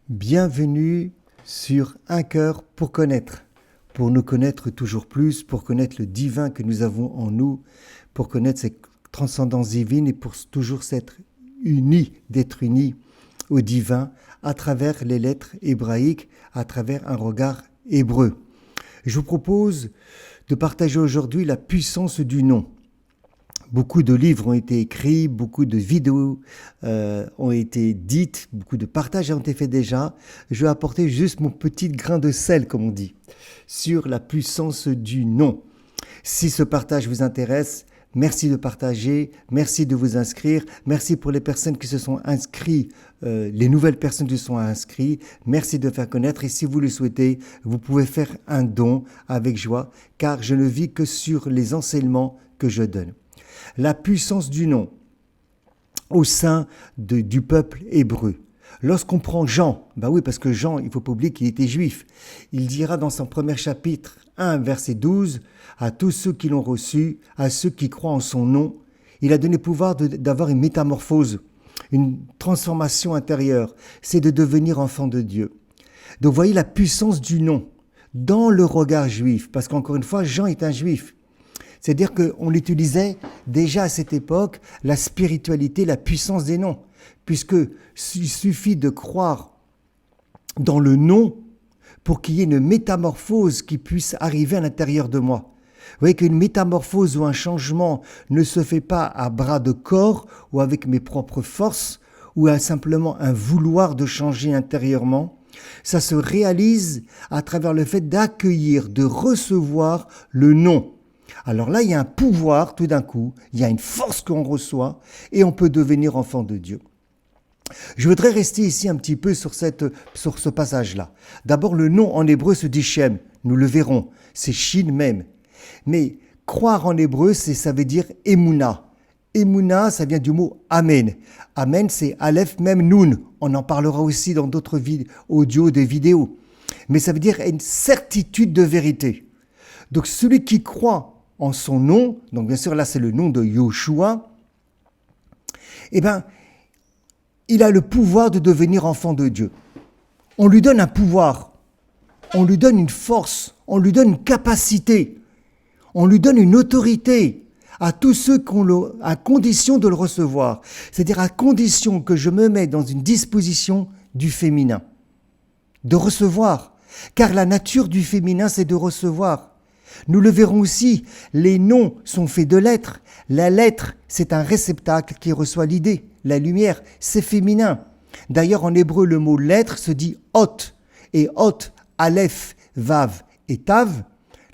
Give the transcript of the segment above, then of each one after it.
Bienvenue sur Un cœur pour nous connaître toujours plus, pour connaître le divin que nous avons en nous, pour connaître cette transcendance divine et pour toujours d'être unis au divin à travers les lettres hébraïques, à travers un regard hébreu. Je vous propose de partager aujourd'hui la puissance du nom. Beaucoup de livres ont été écrits, beaucoup de vidéos ont été dites, beaucoup de partages ont été faits déjà. Je vais apporter juste mon petit grain de sel, comme on dit, sur la puissance du nom. Si ce partage vous intéresse, merci de partager, merci de vous inscrire, merci pour les personnes qui se sont inscrites, les nouvelles personnes qui se sont inscrites, merci de faire connaître et si vous le souhaitez, vous pouvez faire un don avec joie, car je ne vis que sur les enseignements que je donne. La puissance du nom au sein du peuple hébreu. Lorsqu'on prend Jean, oui, parce que Jean, il ne faut pas oublier qu'il était juif, il dira dans son premier chapitre 1, verset 12, à tous ceux qui l'ont reçu, à ceux qui croient en son nom, il a donné pouvoir d'avoir une métamorphose, une transformation intérieure, c'est de devenir enfant de Dieu. Donc voyez la puissance du nom dans le regard juif, parce qu'encore une fois, Jean est un juif. C'est-à-dire qu'on utilisait déjà à cette époque la spiritualité, la puissance des noms, puisqu'il suffit de croire dans le nom pour qu'il y ait une métamorphose qui puisse arriver à l'intérieur de moi. Vous voyez qu'une métamorphose ou un changement ne se fait pas à bras de corps ou avec mes propres forces ou simplement un vouloir de changer intérieurement. Ça se réalise à travers le fait d'accueillir, de recevoir le nom. Alors là, il y a un pouvoir, tout d'un coup, il y a une force qu'on reçoit et on peut devenir enfant de Dieu. Je voudrais rester ici un petit peu sur ce passage-là. D'abord, le nom en hébreu se dit Shem, nous le verrons, c'est Shin même. Mais croire en hébreu, ça veut dire Emouna. Emouna, ça vient du mot Amen. Amen, c'est Aleph même Nun. On en parlera aussi dans d'autres audios, des vidéos. Mais ça veut dire une certitude de vérité. Donc celui qui croit en son nom, donc bien sûr là c'est le nom de Yoshua, il a le pouvoir de devenir enfant de Dieu. On lui donne un pouvoir, on lui donne une force, on lui donne une capacité, on lui donne une autorité à tous ceux à condition de le recevoir. C'est-à-dire à condition que je me mets dans une disposition du féminin, de recevoir. Car la nature du féminin c'est de recevoir. Nous le verrons aussi, les noms sont faits de lettres. La lettre, c'est un réceptacle qui reçoit l'idée. La lumière, c'est féminin. D'ailleurs, en hébreu, le mot lettre se dit hot. Et hot, aleph, vav et tav,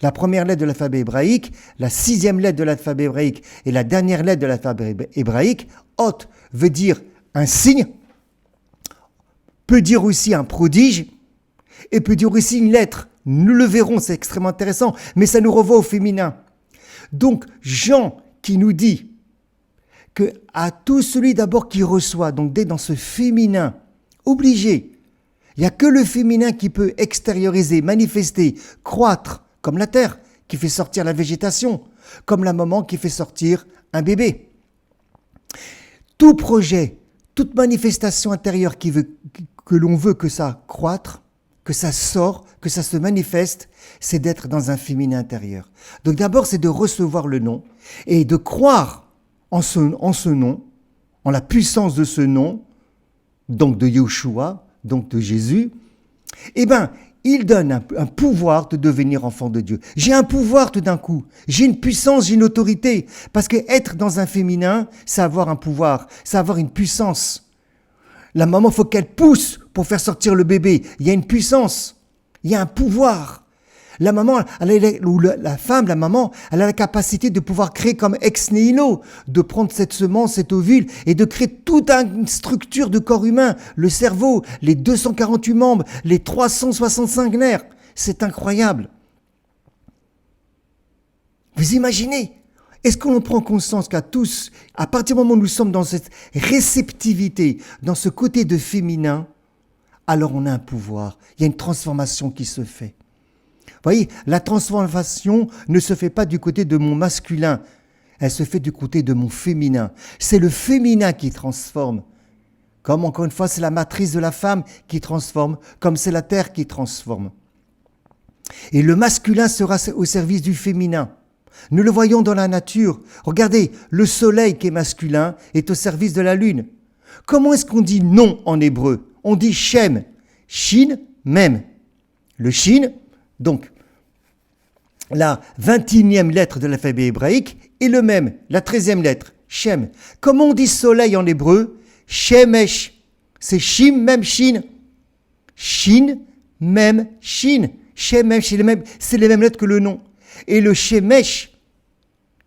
la première lettre de l'alphabet hébraïque, la 6e lettre de l'alphabet hébraïque et la dernière lettre de l'alphabet hébraïque, hot veut dire un signe, peut dire aussi un prodige et peut dire aussi une lettre. Nous le verrons, c'est extrêmement intéressant, mais ça nous renvoie au féminin. Donc, Jean qui nous dit que à tout celui d'abord qui reçoit, donc dès dans ce féminin, obligé, il n'y a que le féminin qui peut extérioriser, manifester, croître, comme la terre qui fait sortir la végétation, comme la maman qui fait sortir un bébé. Tout projet, toute manifestation intérieure que l'on veut que ça croître, que ça sort, que ça se manifeste, c'est d'être dans un féminin intérieur. Donc d'abord, c'est de recevoir le nom et de croire en ce nom, en la puissance de ce nom, donc de Yoshua, donc de Jésus. Il donne un pouvoir de devenir enfant de Dieu. J'ai un pouvoir tout d'un coup, j'ai une puissance, j'ai une autorité, parce que être dans un féminin, c'est avoir un pouvoir, c'est avoir une puissance. La maman, il faut qu'elle pousse pour faire sortir le bébé. Il y a une puissance, il y a un pouvoir. La maman, la femme, la maman, elle a la capacité de pouvoir créer comme ex nihilo, de prendre cette semence, cet ovule, et de créer toute une structure de corps humain, le cerveau, les 248 membres, les 365 nerfs. C'est incroyable. Vous imaginez ? Est-ce qu'on prend conscience qu'à tous, à partir du moment où nous sommes dans cette réceptivité, dans ce côté de féminin, alors on a un pouvoir, il y a une transformation qui se fait. Vous voyez, la transformation ne se fait pas du côté de mon masculin, elle se fait du côté de mon féminin. C'est le féminin qui transforme. Comme encore une fois, c'est la matrice de la femme qui transforme, comme c'est la terre qui transforme. Et le masculin sera au service du féminin. Nous le voyons dans la nature. Regardez, le soleil qui est masculin est au service de la lune. Comment est-ce qu'on dit non en hébreu? On dit shem, shin, même. Le shin, donc, la 21e lettre de l'alphabet hébraïque est le même, la 13e lettre, shem. Comment on dit soleil en hébreu? Shemesh. C'est shim, même shin. Shin, même shin. Shemesh, c'est les mêmes lettres que le nom. Et le shemesh,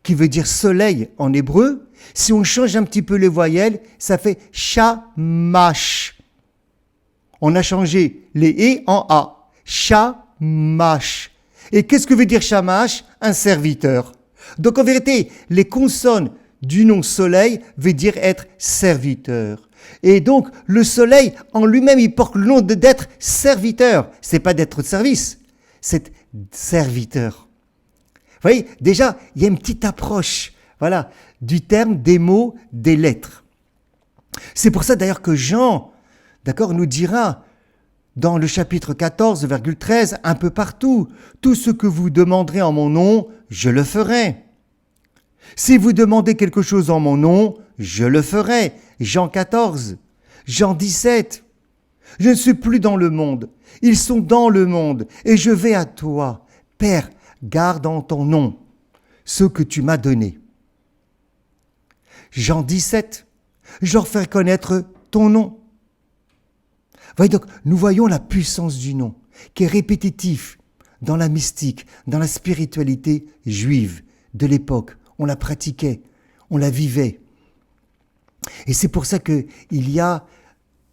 qui veut dire soleil en hébreu, si on change un petit peu les voyelles, ça fait shamash. On a changé les « et » en « a ». Shamash. Et qu'est-ce que veut dire shamash? Un serviteur. Donc en vérité, les consonnes du nom soleil veut dire être serviteur. Et donc le soleil en lui-même, il porte le nom d'être serviteur. C'est pas d'être de service, c'est serviteur. Vous voyez, déjà, il y a une petite approche, voilà, du terme, des mots, des lettres. C'est pour ça d'ailleurs que Jean, d'accord, nous dira dans le chapitre 14, virgule 13, un peu partout, tout ce que vous demanderez en mon nom, je le ferai. Si vous demandez quelque chose en mon nom, je le ferai. Jean 14, Jean 17. Je ne suis plus dans le monde, ils sont dans le monde, et je vais à toi. Père, garde en ton nom ce que tu m'as donné. Jean 17, je leur fais connaître ton nom. Voyez donc, nous voyons la puissance du nom, qui est répétitif dans la mystique, dans la spiritualité juive de l'époque. On la pratiquait, on la vivait. Et c'est pour ça qu'il y a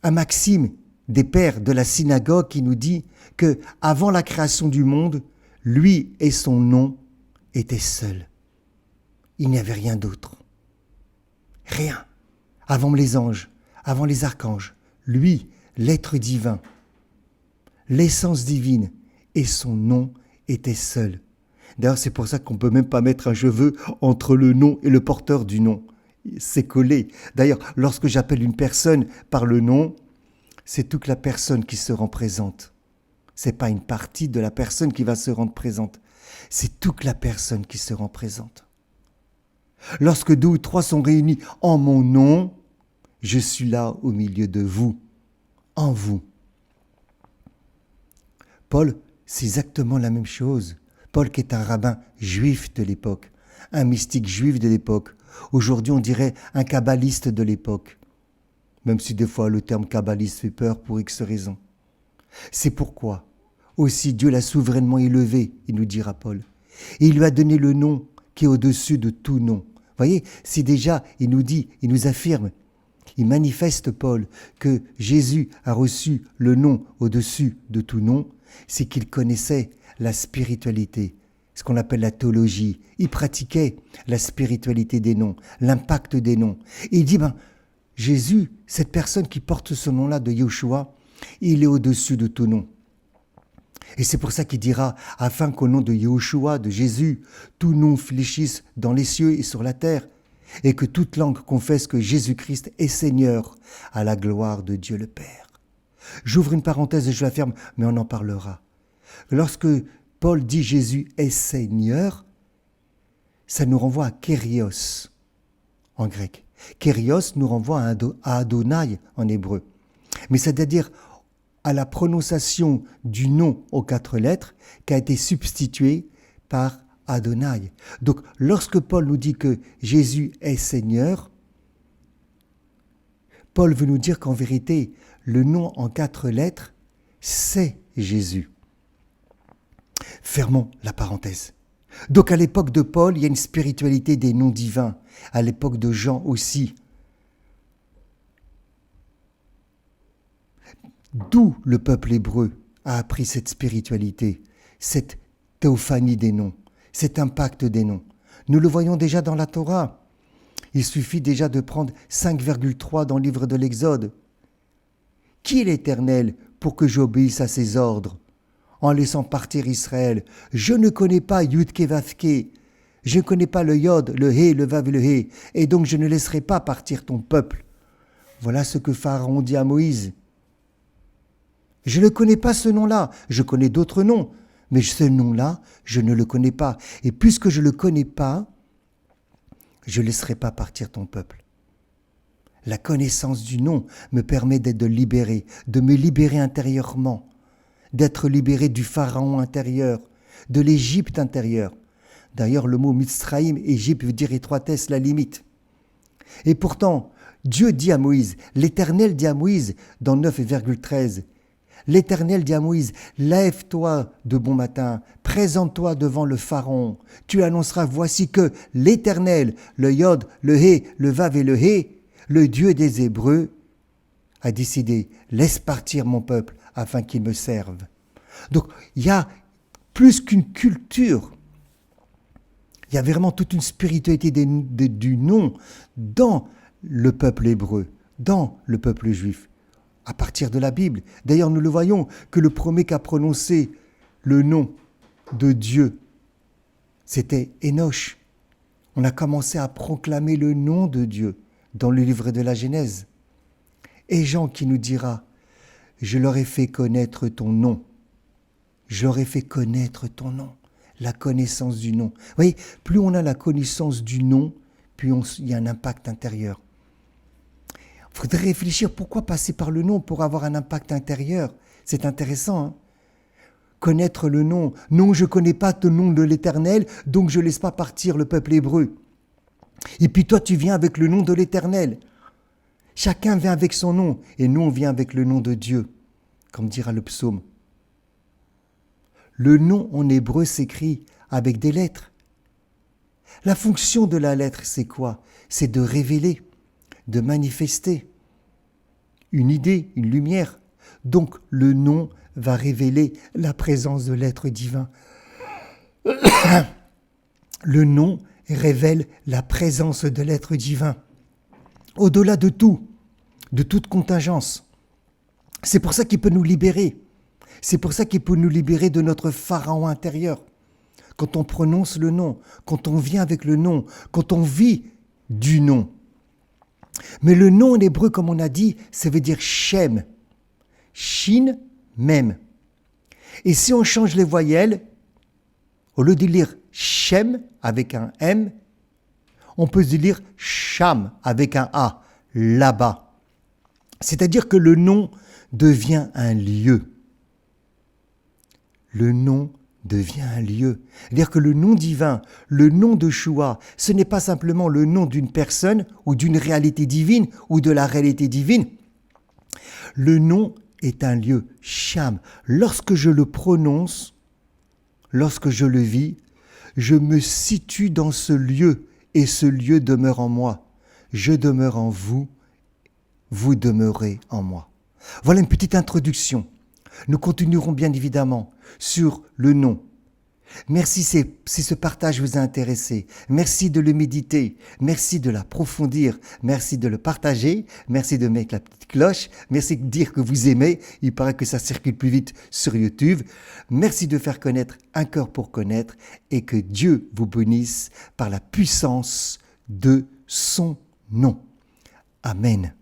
un maxime des pères de la synagogue qui nous dit que avant la création du monde, lui et son nom étaient seuls. Il n'y avait rien d'autre. Rien. Avant les anges, avant les archanges, lui, l'être divin, l'essence divine et son nom étaient seuls. D'ailleurs, c'est pour ça qu'on ne peut même pas mettre un cheveu entre le nom et le porteur du nom. C'est collé. D'ailleurs, lorsque j'appelle une personne par le nom, c'est toute la personne qui se rend présente. Ce n'est pas une partie de la personne qui va se rendre présente. C'est toute la personne qui se rend présente. Lorsque 2 ou 3 sont réunis en mon nom, je suis là au milieu de vous, en vous. Paul, c'est exactement la même chose. Paul qui est un rabbin juif de l'époque, un mystique juif de l'époque. Aujourd'hui, on dirait un kabbaliste de l'époque. Même si des fois le terme kabbaliste fait peur pour X raisons. C'est pourquoi aussi Dieu l'a souverainement élevé, il nous dira Paul. Et il lui a donné le nom qui est au-dessus de tout nom. Vous voyez, si déjà il nous dit, il nous affirme, il manifeste Paul que Jésus a reçu le nom au-dessus de tout nom, c'est qu'il connaissait la spiritualité, ce qu'on appelle la théologie. Il pratiquait la spiritualité des noms, l'impact des noms. Et il dit, Jésus, cette personne qui porte ce nom-là de Yeshua, il est au-dessus de tout nom. Et c'est pour ça qu'il dira, afin qu'au nom de Yeshua, de Jésus, tout nom fléchisse dans les cieux et sur la terre, et que toute langue confesse que Jésus-Christ est Seigneur, à la gloire de Dieu le Père. J'ouvre une parenthèse et je la ferme, mais on en parlera. Lorsque Paul dit Jésus est Seigneur, ça nous renvoie à Kyrios en grec. Kyrios nous renvoie à Adonai en hébreu. Mais c'est-à-dire à la prononciation du nom aux 4 lettres qui a été substitué par Adonai. Donc lorsque Paul nous dit que Jésus est Seigneur, Paul veut nous dire qu'en vérité, le nom en 4 lettres, c'est Jésus. Fermons la parenthèse. Donc à l'époque de Paul, il y a une spiritualité des noms divins. À l'époque de Jean aussi. D'où le peuple hébreu a appris cette spiritualité, cette théophanie des noms, cet impact des noms. Nous le voyons déjà dans la Torah. Il suffit déjà de prendre 5,3 dans le livre de l'Exode. Qui est l'Éternel pour que j'obéisse à ses ordres en laissant partir Israël? Je ne connais pas Yud-Ké Vav-Ké. Je ne connais pas le Yod, le Hé, le Vav et le Hé. Et donc je ne laisserai pas partir ton peuple. Voilà ce que Pharaon dit à Moïse. Je ne connais pas ce nom-là, je connais d'autres noms, mais ce nom-là, je ne le connais pas. Et puisque je ne le connais pas, je ne laisserai pas partir ton peuple. La connaissance du nom me permet d'être libéré, de me libérer intérieurement, d'être libéré du Pharaon intérieur, de l'Égypte intérieure. D'ailleurs, le mot Mitzraïm, Égypte, veut dire étroitesse, la limite. Et pourtant, Dieu dit à Moïse, l'Éternel dit à Moïse, dans 9,13, l'Éternel dit à Moïse, lève-toi de bon matin, présente-toi devant le Pharaon. Tu annonceras, voici que l'Éternel, le Yod, le Hé, le Vav et le Hé, le Dieu des Hébreux, a décidé, laisse partir mon peuple afin qu'il me serve. Donc, il y a plus qu'une culture. Il y a vraiment toute une spiritualité du nom dans le peuple hébreu, dans le peuple juif, à partir de la Bible. D'ailleurs, nous le voyons que le premier qui a prononcé le nom de Dieu, c'était Enoch. On a commencé à proclamer le nom de Dieu dans le livre de la Genèse. Et Jean qui nous dira, je leur ai fait connaître ton nom. Je leur ai fait connaître ton nom. La connaissance du nom. Vous voyez, plus on a la connaissance du nom, plus il y a un impact intérieur. Il faudrait réfléchir, pourquoi passer par le nom pour avoir un impact intérieur? C'est intéressant, hein? Connaître le nom. Non, je ne connais pas ton nom de l'Éternel, donc je ne laisse pas partir le peuple hébreu. Et puis toi, tu viens avec le nom de l'Éternel. Chacun vient avec son nom, et nous, on vient avec le nom de Dieu, comme dira le psaume. Le nom en hébreu s'écrit avec des lettres. La fonction de la lettre, c'est quoi? C'est de révéler, de manifester une idée, une lumière. Donc, le nom va révéler la présence de l'être divin. Le nom révèle la présence de l'être divin. Au-delà de tout, de toute contingence. C'est pour ça qu'il peut nous libérer. C'est pour ça qu'il peut nous libérer de notre pharaon intérieur. Quand on prononce le nom, quand on vient avec le nom, quand on vit du nom. Mais le nom en hébreu, comme on a dit, ça veut dire Shem. Shin, Mem. Et si on change les voyelles, au lieu de lire Shem avec un M, on peut se lire Sham avec un A, là-bas. C'est-à-dire que le nom devient un lieu. Le nom devient un lieu. C'est-à-dire que le nom divin, le nom de Shua, ce n'est pas simplement le nom d'une personne ou d'une réalité divine ou de la réalité divine. Le nom est un lieu, Sham. Lorsque je le prononce, lorsque je le vis, je me situe dans ce lieu et ce lieu demeure en moi. Je demeure en vous, vous demeurez en moi. Voilà une petite introduction. Nous continuerons bien évidemment sur le nom. Merci si ce partage vous a intéressé. Merci de le méditer. Merci de l'approfondir. Merci de le partager. Merci de mettre la petite cloche. Merci de dire que vous aimez. Il paraît que ça circule plus vite sur YouTube. Merci de faire connaître Un cœur pour connaître et que Dieu vous bénisse par la puissance de son nom. Amen.